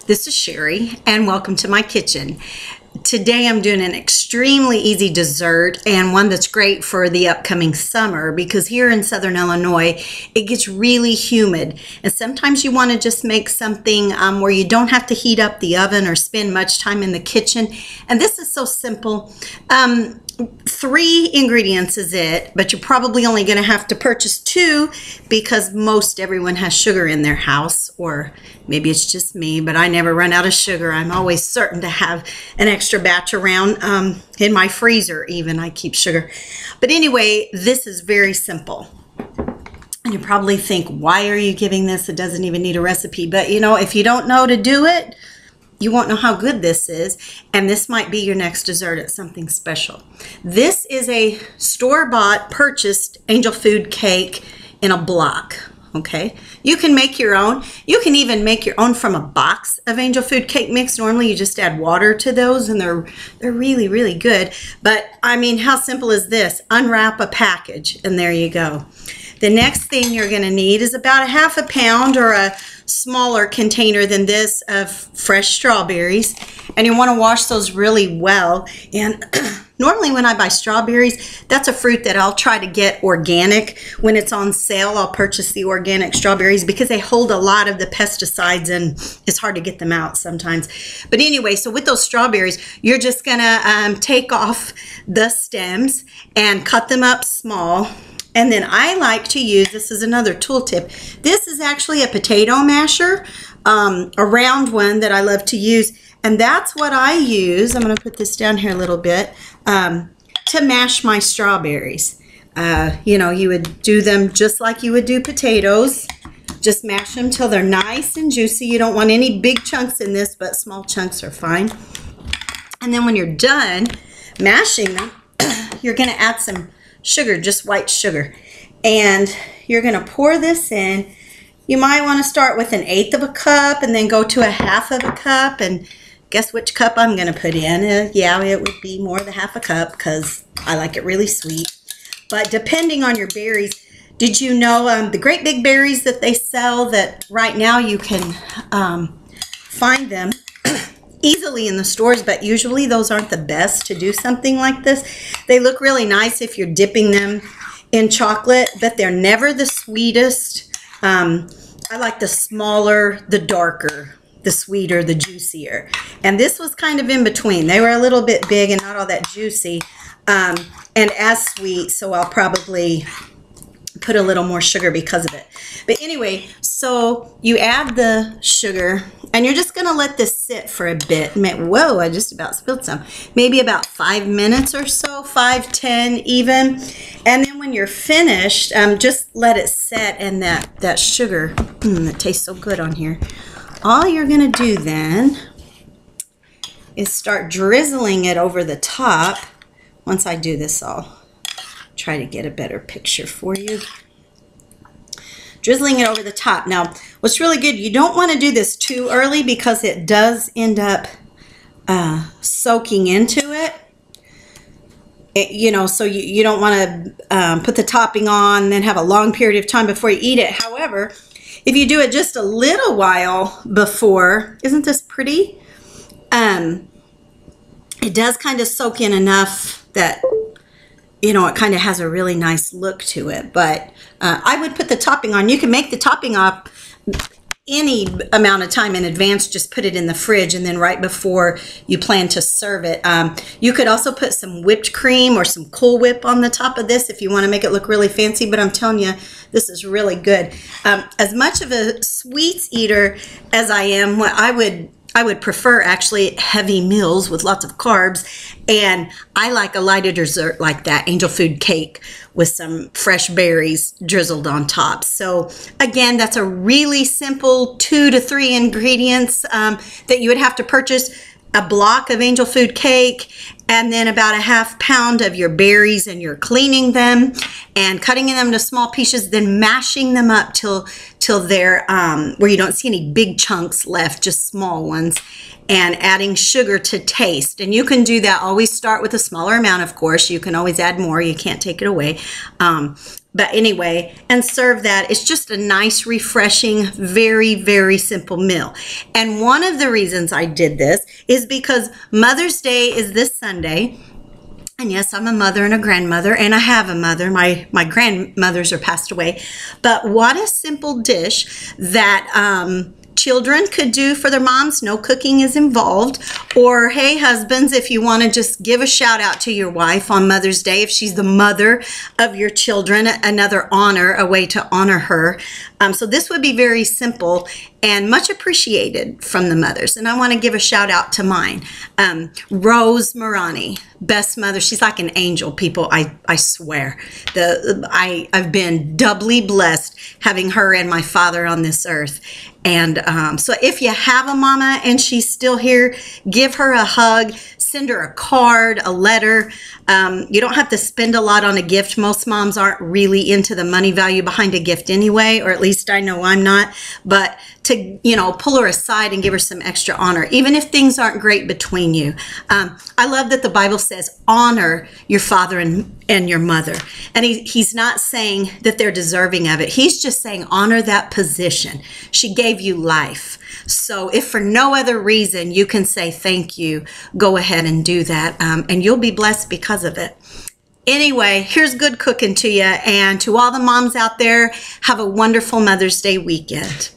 This is Sherry, and welcome to my kitchen. Today I'm doing an extremely easy dessert and one that's great for the upcoming summer because here in Southern Illinois it gets really humid, and sometimes you want to just make something where you don't have to heat up the oven or spend much time in the kitchen. And this is so simple. 3 ingredients is it, but you're probably only going to have to purchase 2 because most everyone has sugar in their house, or maybe it's just me, but I never run out of sugar. I'm always certain to have an extra batch around in my freezer even. I keep sugar. But anyway, this is very simple. And you probably think, why are you giving this? It doesn't even need a recipe. But you know, if you don't know to do it, you won't know how good this is, and this might be your next dessert at something special. This is a store-bought, purchased angel food cake in a block, okay? You can make your own. You can even make your own from a box of angel food cake mix. Normally, you just add water to those, and they're really, really good. But, I mean, how simple is this? Unwrap a package, and there you go. The next thing you're going to need is about a ½ pound or a smaller container than this of fresh strawberries, and you want to wash those really well. And normally when I buy strawberries, that's a fruit that I'll try to get organic. When it's on sale, I'll purchase the organic strawberries because they hold a lot of the pesticides and it's hard to get them out sometimes. But anyway, so with those strawberries, you're just gonna take off the stems and cut them up small. And then I like to use, this is another tool tip, this is actually a potato masher, a round one that I love to use. And that's what I use, I'm going to put this down here a little bit, to mash my strawberries. You know, you would do them just like you would do potatoes. Just mash them till they're nice and juicy. You don't want any big chunks in this, but small chunks are fine. And then when you're done mashing them, you're going to add some sugar, just white sugar, and you're going to pour this in. You might want to start with 1/8 of a cup and then go to 1/2 of a cup, and guess which cup I'm going to put in? Yeah, it would be more than 1/2 cup because I like it really sweet. But depending on your berries, did you know the great big berries that they sell, that right now you can find them easily in the stores, but usually those aren't the best to do something like this. They look really nice if you're dipping them in chocolate, but they're never the sweetest. I like the smaller, the darker, the sweeter, the juicier. And this was kind of in between. They were a little bit big and not all that juicy, and as sweet, so I'll probably put a little more sugar because of it. But anyway, so you add the sugar, and you're just going to let this sit for a bit. Whoa, I just about spilled some. Maybe about 5 minutes or so, 5, 10 even. And then when you're finished, just let it set, and that sugar, it tastes so good on here. All you're going to do then is start drizzling it over the top. Once I do this, I'll try to get a better picture for you. Drizzling it over the top. Now, what's really good, you don't want to do this too early because it does end up soaking into it. You know, so you don't want to put the topping on and then have a long period of time before you eat it. However, if you do it just a little while before, isn't this pretty? It does kind of soak in enough that, you know, it kind of has a really nice look to it. But I would put the topping on. You can make the topping up any amount of time in advance. Just put it in the fridge, and then right before you plan to serve it. You could also put some whipped cream or some Cool Whip on the top of this if you want to make it look really fancy. But I'm telling you, this is really good. As much of a sweets eater as I am, I would prefer actually heavy meals with lots of carbs, and I like a lighter dessert like that, angel food cake with some fresh berries drizzled on top. So again, that's a really simple 2 to 3 ingredients that you would have to purchase. A block of angel food cake, and then about a ½ pound of your berries, and you're cleaning them and cutting them to small pieces, then mashing them up till till they're where you don't see any big chunks left, just small ones, and adding sugar to taste. And you can do that. Always start with a smaller amount, of course. You can always add more. You can't take it away. But anyway, and serve that. It's just a nice, refreshing, very, very simple meal. And one of the reasons I did this is because Mother's Day is this Sunday. And yes, I'm a mother and a grandmother, and I have a mother. My grandmothers are passed away. But what a simple dish that children could do for their moms. No cooking is involved. Or, hey, husbands, if you want to just give a shout out to your wife on Mother's Day, if she's the mother of your children, another honor, a way to honor her. So this would be very simple and much appreciated from the mothers. And I want to give a shout out to mine. Rose Marani, best mother. She's like an angel, people. I swear. I've been doubly blessed having her and my father on this earth. And so if you have a mama and she's still here, give her a hug, send her a card, a letter. You don't have to spend a lot on a gift. Most moms aren't really into the money value behind a gift anyway, or at least I know I'm not. But to, pull her aside and give her some extra honor, even if things aren't great between you. I love that the Bible says, honor your father and your mother. And he's not saying that they're deserving of it. He's just saying, honor that position. She gave you life. So if for no other reason you can say thank you, go ahead and do that. And you'll be blessed because of it. Anyway, here's good cooking to you. And to all the moms out there, have a wonderful Mother's Day weekend.